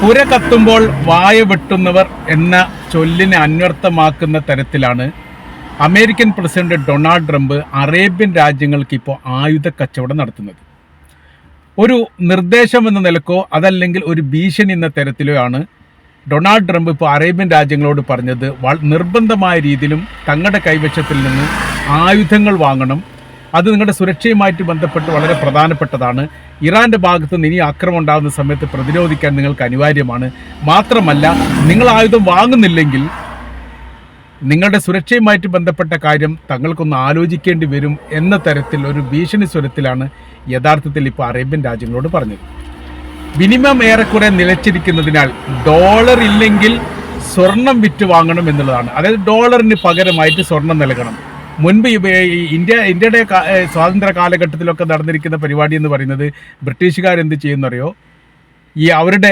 പുര കത്തുമ്പോൾ വായ വെട്ടുന്നവർ എന്ന ചൊല്ലിനെ അന്വർത്ഥമാക്കുന്ന തരത്തിലാണ് American president Donald Trump Arabian രാജ്യങ്ങൾക്ക് ഇപ്പോൾ ആയുധ കച്ചവടം നടത്തുന്നത്. ഒരു നിർദ്ദേശം എന്ന നിലക്കോ അതല്ലെങ്കിൽ ഒരു ഭീഷണി എന്ന തരത്തിലോ ആണ് ഡൊണാൾഡ് ട്രംപ് ഇപ്പോൾ അറേബ്യൻ രാജ്യങ്ങളോട് പറഞ്ഞത്. നിർബന്ധമായ രീതിയിലും തങ്ങളുടെ കൈവശത്തിൽ നിന്ന് ആയുധങ്ങൾ വാങ്ങണം, അത് നിങ്ങളുടെ സുരക്ഷയുമായിട്ട് ബന്ധപ്പെട്ട് വളരെ പ്രധാനപ്പെട്ടതാണ്. ഇറാന്റെ ഭാഗത്ത് നിന്ന് ഇനി ആക്രമണം ഉണ്ടാകുന്ന സമയത്ത് പ്രതിരോധിക്കാൻ നിങ്ങൾക്ക് അനിവാര്യമാണ്. മാത്രമല്ല, നിങ്ങൾ ആയുധം വാങ്ങുന്നില്ലെങ്കിൽ നിങ്ങളുടെ സുരക്ഷയുമായിട്ട് ബന്ധപ്പെട്ട കാര്യം തങ്ങൾക്കൊന്ന് ആലോചിക്കേണ്ടി വരും എന്ന തരത്തിൽ ഒരു ഭീഷണി സ്വരത്തിലാണ് യഥാർത്ഥത്തിൽ ഇപ്പോൾ അറേബ്യൻ രാജ്യങ്ങളോട് പറഞ്ഞത്. വിനിമയം ഏറെക്കുറെ നിലച്ചിരിക്കുന്നതിനാൽ ഡോളർ ഇല്ലെങ്കിൽ സ്വർണം വിറ്റ് വാങ്ങണം എന്നുള്ളതാണ്. അതായത് ഡോളറിന് പകരമായിട്ട് സ്വർണം നൽകണം. മുൻപ് ഇന്ത്യയുടെ സ്വാതന്ത്ര്യ കാലഘട്ടത്തിലൊക്കെ നടന്നിരിക്കുന്ന പരിപാടി എന്ന് പറയുന്നത് ബ്രിട്ടീഷുകാരെന്ത് ചെയ്യുന്നറിയോ, ഈ അവരുടെ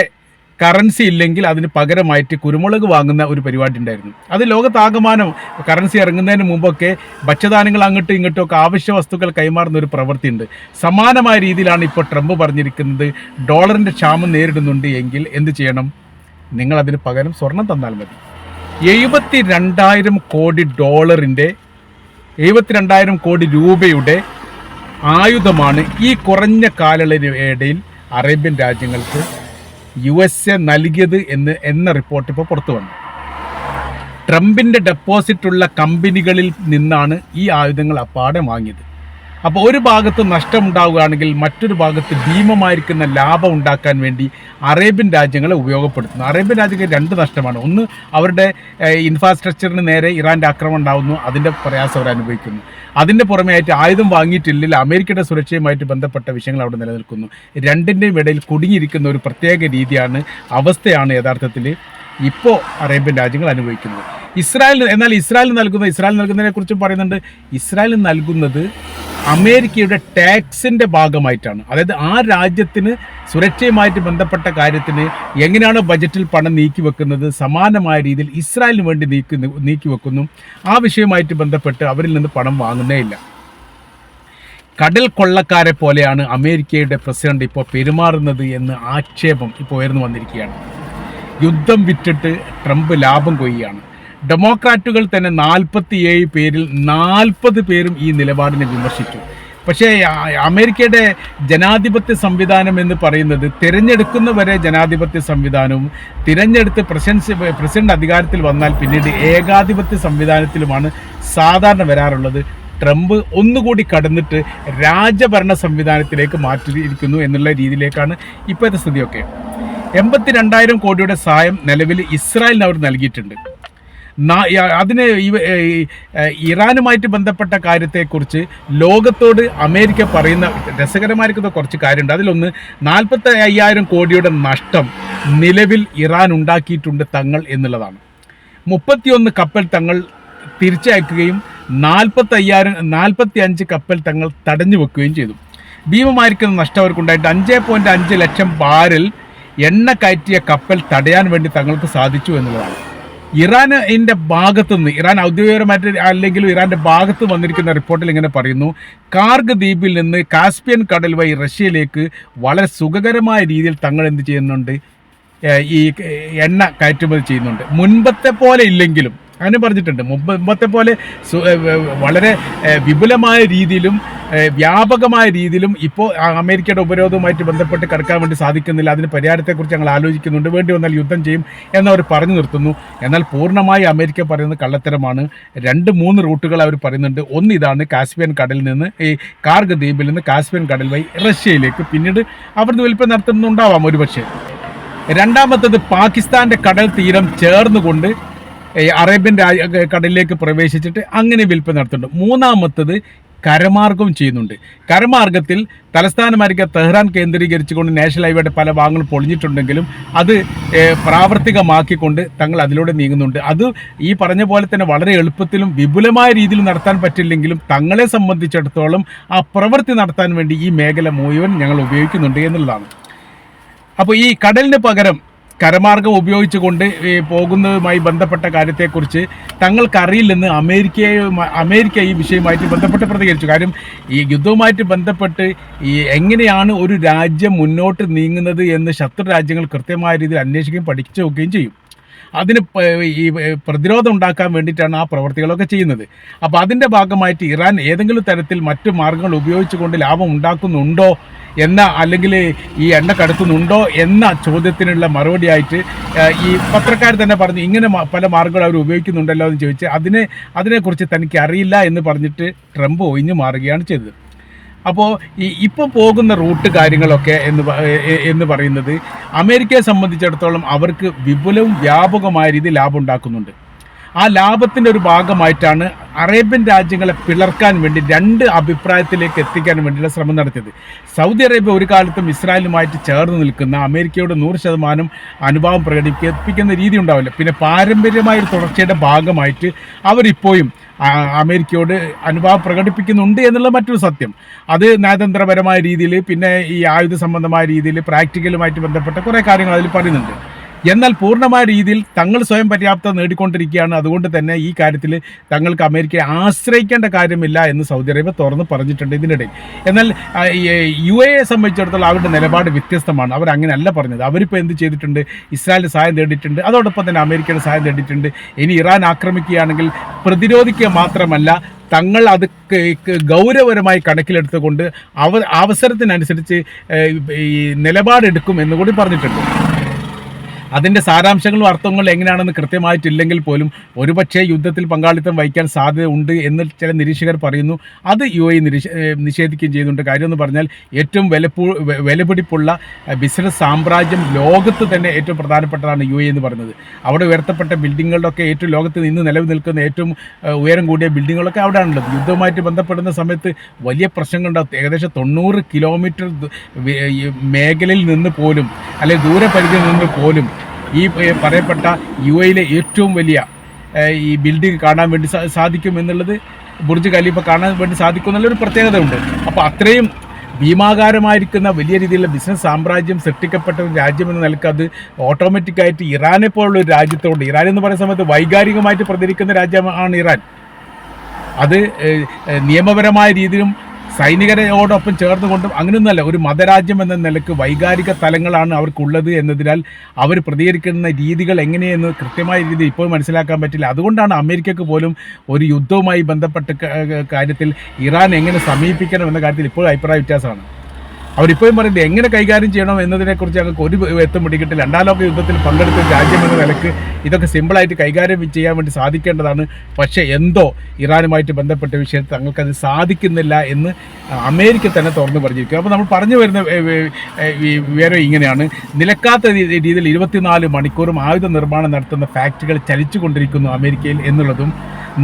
കറൻസി ഇല്ലെങ്കിൽ അതിന് പകരമായിട്ട് കുരുമുളക് വാങ്ങുന്ന ഒരു പരിപാടി ഉണ്ടായിരുന്നു. അത് ലോകത്താകമാനം കറൻസി ഇറങ്ങുന്നതിന് മുമ്പൊക്കെ ഭക്ഷ്യധാന്യങ്ങൾ അങ്ങോട്ടും ഇങ്ങോട്ടും ഒക്കെ ആവശ്യ വസ്തുക്കൾ കൈമാറുന്ന ഒരു പ്രവൃത്തിയുണ്ട്. സമാനമായ രീതിയിലാണ് ഇപ്പോൾ ട്രംപ് പറഞ്ഞിരിക്കുന്നത്. ഡോളറിൻ്റെ ക്ഷാമം നേരിടുന്നുണ്ട് എങ്കിൽ എന്ത് ചെയ്യണം? നിങ്ങൾ അതിന് പകരം സ്വർണം തന്നാൽ മതി. 72,000 കോടി ഡോളറിൻ്റെ 72,000 കോടി രൂപയുടെ ആയുധമാണ് ഈ കുറഞ്ഞ കാലയളവിനിടയിൽ അറേബ്യൻ രാജ്യങ്ങൾക്ക് USA നൽകിയത് എന്ന റിപ്പോർട്ട് ഇപ്പോൾ പുറത്തു വന്നു. ട്രംപിൻ്റെ ഡെപ്പോസിറ്റുള്ള കമ്പനികളിൽ നിന്നാണ് ഈ ആയുധങ്ങൾ അപ്പാടെ വാങ്ങിയത്. അപ്പോൾ ഒരു ഭാഗത്ത് നഷ്ടമുണ്ടാവുകയാണെങ്കിൽ മറ്റൊരു ഭാഗത്ത് ഭീമമായിരിക്കുന്ന ലാഭം ഉണ്ടാക്കാൻ വേണ്ടി അറേബ്യൻ രാജ്യങ്ങളെ ഉപയോഗപ്പെടുത്തുന്നു. അറേബ്യൻ രാജ്യങ്ങൾ രണ്ട് നഷ്ടമാണ്. ഒന്ന്, അവരുടെ ഇൻഫ്രാസ്ട്രക്ചറിന് നേരെ ഇറാൻ്റെ ആക്രമണം ഉണ്ടാകുന്നു, അതിൻ്റെ പ്രയാസം അവർ അനുഭവിക്കുന്നു. അതിൻ്റെ പുറമെയായിട്ട് ആയുധം വാങ്ങിയിട്ടില്ലെങ്കിൽ അമേരിക്കയുടെ സുരക്ഷയുമായിട്ട് ബന്ധപ്പെട്ട വിഷയങ്ങൾ അവിടെ നിലനിൽക്കുന്നു. രണ്ടിൻ്റെയും ഇടയിൽ കുടുങ്ങിയിരിക്കുന്ന ഒരു പ്രത്യേക അവസ്ഥയാണ് യഥാർത്ഥത്തിൽ ഇപ്പോൾ അറേബ്യൻ രാജ്യങ്ങൾ അനുഭവിക്കുന്നത്. ഇസ്രായേൽ നൽകുന്നതിനെ കുറിച്ചും പറയുന്നുണ്ട്. ഇസ്രായേൽ നൽകുന്നത് അമേരിക്കയുടെ ടാക്സിൻ്റെ ഭാഗമായിട്ടാണ്. അതായത് ആ രാജ്യത്തിന് സുരക്ഷയുമായിട്ട് ബന്ധപ്പെട്ട കാര്യത്തിന് എങ്ങനെയാണോ ബജറ്റിൽ പണം നീക്കി വെക്കുന്നത്, സമാനമായ രീതിയിൽ ഇസ്രായേലിന് വേണ്ടി നീക്കി വെക്കുന്നു. ആ വിഷയവുമായിട്ട് ബന്ധപ്പെട്ട് അവരിൽ നിന്ന് പണം വാങ്ങുന്നേ ഇല്ല. കടൽ കൊള്ളക്കാരെ പോലെയാണ് അമേരിക്കയുടെ പ്രസിഡന്റ് ഇപ്പോൾ പെരുമാറുന്നത് എന്ന് ആക്ഷേപം ഇപ്പോൾ ഉയർന്നു വന്നിരിക്കുകയാണ്. യുദ്ധം വിറ്റിട്ട് ട്രംപ് ലാഭം കൊയ്യുകയാണ്. ഡെമോക്രാറ്റുകൾ തന്നെ 47 പേരിൽ 40 പേരും ഈ നിലപാടിനെ വിമർശിച്ചു. പക്ഷേ അമേരിക്കയുടെ ജനാധിപത്യ സംവിധാനം എന്ന് പറയുന്നത് തിരഞ്ഞെടുക്കുന്നവരെ ജനാധിപത്യ സംവിധാനവും തിരഞ്ഞെടുത്ത് പ്രസിഡന്റ് അധികാരത്തിൽ വന്നാൽ പിന്നീട് ഏകാധിപത്യ സംവിധാനത്തിലുമാണ് സാധാരണ വരാറുള്ളത്. ട്രംപ് ഒന്നുകൂടി കടന്നിട്ട് രാജഭരണ സംവിധാനത്തിലേക്ക് മാറ്റിയിരിക്കുന്നു എന്നുള്ള രീതിയിലേക്കാണ് ഇപ്പോഴത്തെ സ്ഥിതിയൊക്കെ. 82,000 കോടിയുടെ സഹായം നിലവിൽ ഇസ്രായേലിന് അവർ നൽകിയിട്ടുണ്ട്. അതിന് ഇറാനുമായിട്ട് ബന്ധപ്പെട്ട കാര്യത്തെക്കുറിച്ച് ലോകത്തോട് അമേരിക്ക പറയുന്ന രസകരമായിരിക്കുന്ന കുറച്ച് കാര്യമുണ്ട്. അതിലൊന്ന്, 45,000 കോടിയുടെ നഷ്ടം നിലവിൽ ഇറാൻ ഉണ്ടാക്കിയിട്ടുണ്ട് തങ്ങൾ എന്നുള്ളതാണ്. 31 കപ്പൽ തങ്ങൾ തിരിച്ചയക്കുകയും 45 കപ്പൽ തങ്ങൾ തടഞ്ഞു വെക്കുകയും ചെയ്തു. ഭീമമായിരിക്കുന്ന നഷ്ടം അവർക്കുണ്ടായിട്ട് 5.5 ലക്ഷം ബാരൽ എണ്ണ കയറ്റിയ കപ്പൽ തടയാൻ വേണ്ടി തങ്ങൾക്ക് സാധിച്ചു എന്നുള്ളതാണ്. ഇറാൻ ഔദ്യോഗികപരമായിട്ട് അല്ലെങ്കിലും ഇറാന്റെ ഭാഗത്ത് വന്നിരിക്കുന്ന റിപ്പോർട്ടിൽ ഇങ്ങനെ പറയുന്നു: കാർഗ് ദ്വീപിൽ നിന്ന് കാസ്പിയൻ കടൽ വഴി റഷ്യയിലേക്ക് വളരെ സുഖകരമായ രീതിയിൽ തങ്ങൾ എന്ത് ചെയ്യുന്നുണ്ട്, ഈ എണ്ണ കയറ്റുമതി ചെയ്യുന്നുണ്ട്. മുൻപത്തെ പോലെ ഇല്ലെങ്കിലും അങ്ങനെ പറഞ്ഞിട്ടുണ്ട്. മുമ്പത്തെ പോലെ വളരെ വിപുലമായ രീതിയിലും വ്യാപകമായ രീതിയിലും ഇപ്പോൾ അമേരിക്കയുടെ ഉപരോധവുമായിട്ട് ബന്ധപ്പെട്ട് കടക്കാൻ വേണ്ടി സാധിക്കുന്നില്ല. അതിന് പരിഹാരത്തെക്കുറിച്ച് ഞങ്ങൾ ആലോചിക്കുന്നുണ്ട്, വേണ്ടി വന്നാൽ യുദ്ധം ചെയ്യും എന്നവർ പറഞ്ഞു നിർത്തുന്നു. എന്നാൽ പൂർണ്ണമായി അമേരിക്ക പറയുന്നത് കള്ളത്തരമാണ്. 2-3 റൂട്ടുകൾ അവർ പറയുന്നുണ്ട്. ഒന്ന് ഇതാണ്, കാസ്പിയൻ കടലിൽ നിന്ന്, ഈ കാർഗ് ദ്വീപിൽ നിന്ന് കാസ്പിയൻ കടൽ വഴി റഷ്യയിലേക്ക് പിന്നീട് അവിടുന്ന് വിൽപ്പന നടത്തുന്നുണ്ടാവാം ഒരുപക്ഷെ. രണ്ടാമത്തത്, പാകിസ്ഥാന്റെ കടൽ തീരം ചേർന്നുകൊണ്ട് അറേബ്യൻ കടലിലേക്ക് പ്രവേശിച്ചിട്ട് അങ്ങനെ വിൽപ്പന നടത്തുന്നുണ്ട്. മൂന്നാമത്തത്, കരമാർഗം ചെയ്യുന്നുണ്ട്. കരമാർഗത്തിൽ തലസ്ഥാനമായിരിക്കും തെഹ്റാൻ കേന്ദ്രീകരിച്ചുകൊണ്ട് നാഷണൽ ഹൈവേയുടെ പല ഭാഗങ്ങളും പൊളിഞ്ഞിട്ടുണ്ടെങ്കിലും അത് പ്രാവർത്തികമാക്കിക്കൊണ്ട് തങ്ങൾ അതിലൂടെ നീങ്ങുന്നുണ്ട്. അത് ഈ പറഞ്ഞ പോലെ തന്നെ വളരെ എളുപ്പത്തിലും വിപുലമായ രീതിയിൽ നടത്താൻ പറ്റില്ലെങ്കിലും തങ്ങളെ സംബന്ധിച്ചിടത്തോളം ആ പ്രവൃത്തി നടത്താൻ വേണ്ടി ഈ മേഖല മുഴുവൻ ഞങ്ങൾ ഉപയോഗിക്കുന്നുണ്ട് എന്നുള്ളതാണ്. അപ്പോൾ ഈ കടലിന് പകരം കരമാർഗം ഉപയോഗിച്ചുകൊണ്ട് പോകുന്നതുമായി ബന്ധപ്പെട്ട കാര്യത്തെക്കുറിച്ച് തങ്ങൾക്കറിയില്ലെന്ന് അമേരിക്ക ഈ വിഷയവുമായിട്ട് ബന്ധപ്പെട്ട് പ്രതികരിച്ചു. കാര്യം ഈ യുദ്ധവുമായിട്ട് ബന്ധപ്പെട്ട് എങ്ങനെയാണ് ഒരു രാജ്യം മുന്നോട്ട് നീങ്ങുന്നത് എന്ന് ശത്രു രാജ്യങ്ങൾ കൃത്യമായ രീതിയിൽ അന്വേഷിക്കുകയും പഠിച്ചു നോക്കുകയും ചെയ്യും. അതിന് ഈ പ്രതിരോധം ഉണ്ടാക്കാൻ വേണ്ടിയിട്ടാണ് ആ പ്രവർത്തികളൊക്കെ ചെയ്യുന്നത്. അപ്പോൾ അതിൻ്റെ ഭാഗമായിട്ട് ഇറാൻ ഏതെങ്കിലും തരത്തിൽ മറ്റു മാർഗങ്ങൾ ഉപയോഗിച്ചുകൊണ്ട് ലാഭം ഉണ്ടാക്കുന്നുണ്ടോ അല്ലെങ്കിൽ ഈ എണ്ണ കടത്തുന്നുണ്ടോ എന്ന ചോദ്യത്തിനുള്ള മറുപടിയായിട്ട് ഈ പത്രക്കാർ തന്നെ പറഞ്ഞു ഇങ്ങനെ പല മാർഗങ്ങൾ അവർ ഉപയോഗിക്കുന്നുണ്ടല്ലോ എന്ന് ചോദിച്ച് അതിനെക്കുറിച്ച് തനിക്ക് അറിയില്ല എന്ന് പറഞ്ഞിട്ട് ട്രംപ് ഒഴിഞ്ഞു മാറുകയാണ് ചെയ്തത്. അപ്പോൾ ഇപ്പോൾ പോകുന്ന റൂട്ട് കാര്യങ്ങളൊക്കെ എന്ന് പറയുന്നത് അമേരിക്കയെ സംബന്ധിച്ചിടത്തോളം അവർക്ക് വിപുലവും വ്യാപകമായ രീതിയിൽ ലാഭം ഉണ്ടാക്കുന്നുണ്ട്. ആ ലാഭത്തിൻ്റെ ഒരു ഭാഗമായിട്ടാണ് അറേബ്യൻ രാജ്യങ്ങളെ പിളർക്കാൻ വേണ്ടി രണ്ട് അഭിപ്രായത്തിലേക്ക് എത്തിക്കാൻ വേണ്ടിയുള്ള ശ്രമം നടത്തിയത്. സൗദി അറേബ്യ ഒരു കാലത്തും ഇസ്രായേലുമായിട്ട് ചേർന്ന് നിൽക്കുന്ന അമേരിക്കയോട് 100% അനുഭാവം പ്രകടിപ്പിക്കുന്ന രീതി ഉണ്ടാവില്ല. പിന്നെ പാരമ്പര്യമായ ഒരു തുടർച്ചയുടെ ഭാഗമായിട്ട് അവരിപ്പോഴും അമേരിക്കയോട് അനുഭാവം പ്രകടിപ്പിക്കുന്നുണ്ട് എന്നുള്ള മറ്റൊരു സത്യം. അത് നയതന്ത്രപരമായ രീതിയിൽ പിന്നെ ഈ ആയുധ സംബന്ധമായ രീതിയിൽ പ്രാക്ടിക്കലുമായിട്ട് ബന്ധപ്പെട്ട കുറേ കാര്യങ്ങൾ അതിൽ പറയുന്നുണ്ട്. എന്നാൽ പൂർണ്ണമായ രീതിയിൽ തങ്ങൾ സ്വയം പര്യാപ്തത നേടിക്കൊണ്ടിരിക്കുകയാണ്. അതുകൊണ്ട് തന്നെ ഈ കാര്യത്തിൽ തങ്ങൾക്ക് അമേരിക്കയെ ആശ്രയിക്കേണ്ട കാര്യമില്ല എന്ന് സൗദി അറേബ്യ തുറന്ന് പറഞ്ഞിട്ടുണ്ട് ഇതിനിടയിൽ. എന്നാൽ UAE സംബന്ധിച്ചിടത്തോളം അവരുടെ നിലപാട് വ്യത്യസ്തമാണ്. അവർ അങ്ങനെയല്ല പറഞ്ഞത്. അവരിപ്പോൾ എന്ത് ചെയ്തിട്ടുണ്ട്? ഇസ്രായേലിൻ്റെ സഹായം തേടിയിട്ടുണ്ട്, അതോടൊപ്പം തന്നെ അമേരിക്കയുടെ സഹായം തേടിയിട്ടുണ്ട്. ഇനി ഇറാൻ ആക്രമിക്കുകയാണെങ്കിൽ പ്രതിരോധിക്കുക മാത്രമല്ല തങ്ങൾ അത് ഗൗരവപരമായി കണക്കിലെടുത്തുകൊണ്ട് അവസരത്തിനനുസരിച്ച് ഈ നിലപാടെടുക്കും എന്നുകൂടി പറഞ്ഞിട്ടുണ്ട്. അതിൻ്റെ സാരാംശങ്ങളും അർത്ഥങ്ങളും എങ്ങനെയാണെന്ന് കൃത്യമായിട്ടില്ലെങ്കിൽ പോലും ഒരുപക്ഷെ യുദ്ധത്തിൽ പങ്കാളിത്തം വഹിക്കാൻ സാധ്യത ഉണ്ട് എന്ന് ചില നിരീക്ഷകർ പറയുന്നു. അത് UAE നിഷേധിക്കുകയും ചെയ്യുന്നുണ്ട്. കാര്യമെന്ന് പറഞ്ഞാൽ ഏറ്റവും വിലപിടിപ്പുള്ള ബിസിനസ് സാമ്രാജ്യം ലോകത്ത് തന്നെ ഏറ്റവും പ്രധാനപ്പെട്ടതാണ് UAE എന്ന് പറയുന്നത്. അവിടെ ഉയർത്തപ്പെട്ട ബിൽഡിങ്ങുകളിലൊക്കെ ഏറ്റവും ലോകത്ത് നിന്ന് നിലനിൽക്കുന്ന ഏറ്റവും ഉയരം കൂടിയ ബിൽഡിങ്ങുകളൊക്കെ അവിടെയാണുള്ളത്. യുദ്ധവുമായിട്ട് ബന്ധപ്പെടുന്ന സമയത്ത് വലിയ പ്രശ്നങ്ങളുണ്ടാകും. ഏകദേശം 90 കിലോമീറ്റർ മേഖലയിൽ നിന്ന് പോലും അല്ലെങ്കിൽ ദൂരപരിധിയിൽ നിന്ന് പോലും ഈ പറയപ്പെട്ട UAE ഏറ്റവും വലിയ ഈ ബിൽഡിംഗ് കാണാൻ വേണ്ടി സാധിക്കും എന്നുള്ളത്, ബുർജ് ഖലീഫ കാണാൻ വേണ്ടി സാധിക്കും എന്നുള്ളൊരു പ്രത്യേകത ഉണ്ട്. അപ്പോൾ അത്രയും ഭീമാകാരമായിരിക്കുന്ന വലിയ രീതിയിലുള്ള ബിസിനസ് സാമ്രാജ്യം സൃഷ്ടിക്കപ്പെട്ട ഒരു രാജ്യം എന്ന നിലക്ക് അത് ഓട്ടോമാറ്റിക്കായിട്ട് ഇറാനെ പോലുള്ള ഒരു രാജ്യത്തോട്, ഇറാൻ എന്ന് പറയുന്ന സമയത്ത് വൈകാരികമായിട്ട് പ്രതികരിക്കുന്ന രാജ്യമാണ് ഇറാൻ. അത് നിയമപരമായ രീതിയിലും സൈനികരോടൊപ്പം ചേർന്നുകൊണ്ടും അങ്ങനെയൊന്നുമല്ല, ഒരു മതരാജ്യം എന്ന നിലക്ക് വൈകാരിക തലങ്ങളാണ് അവർക്കുള്ളത് എന്നതിനാൽ അവർ പ്രതികരിക്കുന്ന രീതികൾ എങ്ങനെയെന്ന് കൃത്യമായ രീതിയിൽ ഇപ്പോൾ മനസ്സിലാക്കാൻ പറ്റില്ല. അതുകൊണ്ടാണ് അമേരിക്കക്ക് പോലും ഒരു യുദ്ധവുമായി ബന്ധപ്പെട്ട കാര്യത്തിൽ ഇറാൻ എങ്ങനെ സമീപിക്കണം എന്ന കാര്യത്തിൽ ഇപ്പോഴും അഭിപ്രായ വ്യത്യാസമാണ്. അവരിപ്പോഴും പറയുന്നത് എങ്ങനെ കൈകാര്യം ചെയ്യണം എന്നതിനെക്കുറിച്ച് ഞങ്ങൾക്ക് ഒരു എത്തും പിടിക്കിട്ടില്ല. രണ്ടാം ലോക യുദ്ധത്തിൽ പങ്കെടുത്ത രാജ്യം എന്ന നിലക്ക് ഇതൊക്കെ സിമ്പിളായിട്ട് കൈകാര്യം ചെയ്യാൻ വേണ്ടി സാധിക്കേണ്ടതാണ്. പക്ഷേ എന്തോ ഇറാനുമായിട്ട് ബന്ധപ്പെട്ട വിഷയത്തിൽ തങ്ങൾക്കത് സാധിക്കുന്നില്ല എന്ന് അമേരിക്ക തന്നെ തുറന്നു പറഞ്ഞിരിക്കുക. അപ്പോൾ നമ്മൾ പറഞ്ഞു വരുന്ന വിവരം ഇങ്ങനെയാണ്: നിലക്കാത്ത രീതിയിൽ 24 മണിക്കൂറും ആയുധ നിർമ്മാണം നടത്തുന്ന ഫാക്ടറികൾ ചലിച്ചു കൊണ്ടിരിക്കുന്നു അമേരിക്കയിൽ എന്നുള്ളതും,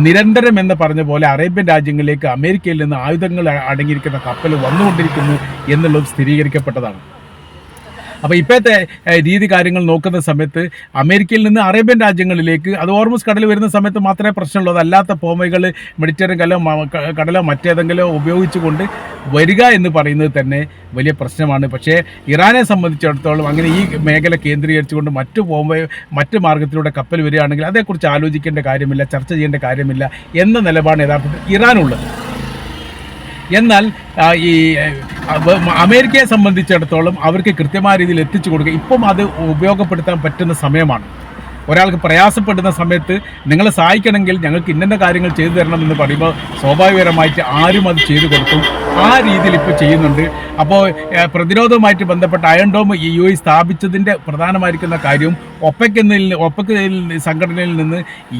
നിരന്തരം എന്ന് പറഞ്ഞ പോലെ അറേബ്യൻ രാജ്യങ്ങളിലേക്ക് അമേരിക്കയിൽ നിന്ന് ആയുധങ്ങൾ അടങ്ങിയിരിക്കുന്ന കപ്പൽ വന്നുകൊണ്ടിരിക്കുന്നു എന്നുള്ളതും സ്ഥിരീകരിക്കപ്പെട്ടതാണ്. അപ്പോൾ ഇപ്പോഴത്തെ രീതി കാര്യങ്ങൾ നോക്കുന്ന സമയത്ത് അമേരിക്കയിൽ നിന്ന് അറേബ്യൻ രാജ്യങ്ങളിലേക്ക് അത് ഓർമസ് കടൽ വരുന്ന സമയത്ത് മാത്രമേ പ്രശ്നമുള്ളൂ. അതല്ലാത്ത പോമകൾ മെഡിറ്ററേനിയൻ കടലോ മറ്റേതെങ്കിലോ ഉപയോഗിച്ചുകൊണ്ട് വരിക എന്ന് പറയുന്നത് തന്നെ വലിയ പ്രശ്നമാണ്. പക്ഷേ ഇറാനെ സംബന്ധിച്ചിടത്തോളം അങ്ങനെ ഈ മേഖല കേന്ദ്രീകരിച്ചുകൊണ്ട് മറ്റ് മാർഗത്തിലൂടെ കപ്പൽ വരികയാണെങ്കിൽ അതേക്കുറിച്ച് ആലോചിക്കേണ്ട കാര്യമില്ല, ചർച്ച ചെയ്യേണ്ട കാര്യമില്ല എന്ന നിലപാടാണ് യഥാർത്ഥത്തിൽ ഇറാനുള്ളത്. എന്നാൽ ഈ അമേരിക്കയെ സംബന്ധിച്ചിടത്തോളം അവർക്ക് കൃത്യമായ രീതിയിൽ എത്തിച്ചു കൊടുക്കുക ഇപ്പം അത് ഉപയോഗപ്പെടുത്താൻ പറ്റുന്ന സമയമാണ്. ഒരാൾക്ക് പ്രയാസപ്പെടുന്ന സമയത്ത് നിങ്ങളെ സഹായിക്കണമെങ്കിൽ ഞങ്ങൾക്ക് ഇന്ന കാര്യങ്ങൾ ചെയ്തു തരണം എന്ന് പറയുമ്പോൾ സ്വാഭാവികപരമായിട്ട് ആരും അത് ചെയ്തു കൊടുക്കും. ആ രീതിയിൽ ഇപ്പോൾ ചെയ്യുന്നുണ്ട്. അപ്പോൾ പ്രതിരോധവുമായിട്ട് ബന്ധപ്പെട്ട അയൺ ഡോം UAE സ്ഥാപിച്ചതിൻ്റെ പ്രധാനമായിരിക്കുന്ന കാര്യവും ഒപെക് സംഘടനയിൽ നിന്ന്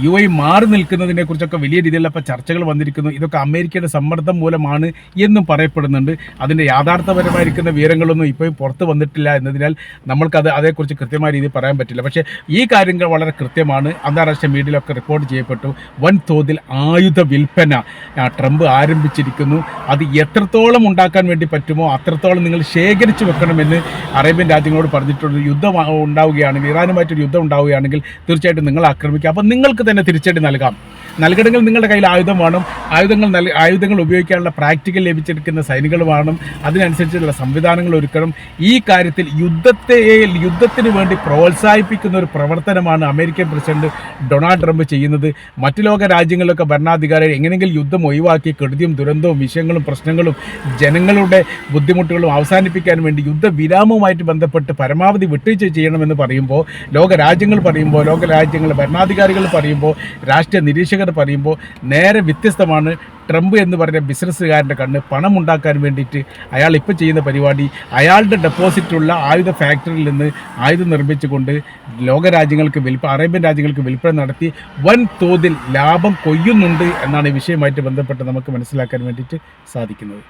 UAE മാറി നിൽക്കുന്നതിനെ കുറിച്ചൊക്കെ വലിയ രീതിയിലുള്ള ഇപ്പോൾ ചർച്ചകൾ വന്നിരിക്കുന്നു. ഇതൊക്കെ അമേരിക്കയുടെ സമ്മർദ്ദം മൂലമാണ് എന്നും പറയപ്പെടുന്നുണ്ട്. അതിൻ്റെ യാഥാർത്ഥ്യപരമായിരിക്കുന്ന വിവരങ്ങളൊന്നും ഇപ്പോഴും പുറത്ത് വന്നിട്ടില്ല എന്നതിനാൽ നമ്മൾക്കത് അതേക്കുറിച്ച് കൃത്യമായ രീതിയിൽ പറയാൻ പറ്റില്ല. പക്ഷേ ഈ കാര്യങ്ങൾ വളരെ കൃത്യമാണ്. അന്താരാഷ്ട്ര മീഡിയയിലൊക്കെ റിപ്പോർട്ട് ചെയ്യപ്പെട്ടു. വൻതോതിൽ ആയുധ വിൽപ്പന ട്രംപ് ആരംഭിച്ചിരിക്കുന്നു. അത് എത്രത്തോളം എത്രത്തോളം ഉണ്ടാക്കാൻ വേണ്ടി പറ്റുമോ അത്രത്തോളം നിങ്ങൾ ശേഖരിച്ചു വെക്കണമെന്ന് അറേബ്യൻ രാജ്യങ്ങളോട് പറഞ്ഞിട്ടുണ്ട്. യുദ്ധം ഉണ്ടാവുകയാണെങ്കിൽ, ഇറാനുമായിട്ടൊരു യുദ്ധം ഉണ്ടാവുകയാണെങ്കിൽ തീർച്ചയായിട്ടും നിങ്ങൾ ആക്രമിക്കുക. അപ്പം നിങ്ങൾക്ക് തന്നെ തിരിച്ചടി നൽകണമെങ്കിൽ നിങ്ങളുടെ കയ്യിൽ ആയുധം വേണം. ആയുധങ്ങൾ ഉപയോഗിക്കാനുള്ള പ്രാക്ടിക്കൽ ലഭിച്ചെടുക്കുന്ന സൈനികൾ വേണം. അതിനനുസരിച്ചുള്ള സംവിധാനങ്ങൾ ഒരുക്കണം. ഈ കാര്യത്തിൽ യുദ്ധത്തിന് വേണ്ടി പ്രോത്സാഹിപ്പിക്കുന്ന ഒരു പ്രവർത്തനമാണ് അമേരിക്കൻ പ്രസിഡന്റ് ഡൊണാൾഡ് ട്രംപ് ചെയ്യുന്നത്. മറ്റു ലോക രാജ്യങ്ങളിലൊക്കെ ഭരണാധികാരികൾ എങ്ങനെയെങ്കിലും യുദ്ധം ഒഴിവാക്കി കെടുതിയും ദുരന്തവും വിഷയങ്ങളും പ്രശ്നങ്ങളും ജനങ്ങളുടെ ബുദ്ധിമുട്ടുകളും അവസാനിപ്പിക്കാൻ വേണ്ടി യുദ്ധവിരാമവുമായിട്ട് ബന്ധപ്പെട്ട് പരമാവധി വിട്ടുവീഴ്ച ചെയ്യണമെന്ന് പറയുമ്പോൾ ലോക രാജ്യങ്ങളുടെ ഭരണാധികാരികൾ പറയുമ്പോൾ, രാഷ്ട്രീയ നിരീക്ഷകർ പറയുമ്പോൾ നേരെ വ്യത്യസ്തമാണ്. ട്രംപ് എന്ന് പറഞ്ഞ ബിസിനസ്സുകാരൻ്റെ കണ്ണ് പണം ഉണ്ടാക്കാൻ വേണ്ടിയിട്ട് അയാൾ ഇപ്പോൾ ചെയ്യുന്ന പരിപാടി, അയാളുടെ ഡെപ്പോസിറ്റുള്ള ആയുധ ഫാക്ടറിയിൽ നിന്ന് ആയുധം നിർമ്മിച്ചുകൊണ്ട് അറേബ്യൻ രാജ്യങ്ങൾക്ക് വിൽപ്പന നടത്തി വൻ തോതിൽ ലാഭം കൊയ്യുന്നുണ്ട് എന്നാണ് ഈ വിഷയമായിട്ട് ബന്ധപ്പെട്ട് നമുക്ക് മനസ്സിലാക്കാൻ വേണ്ടിയിട്ട് സാധിക്കുന്നത്.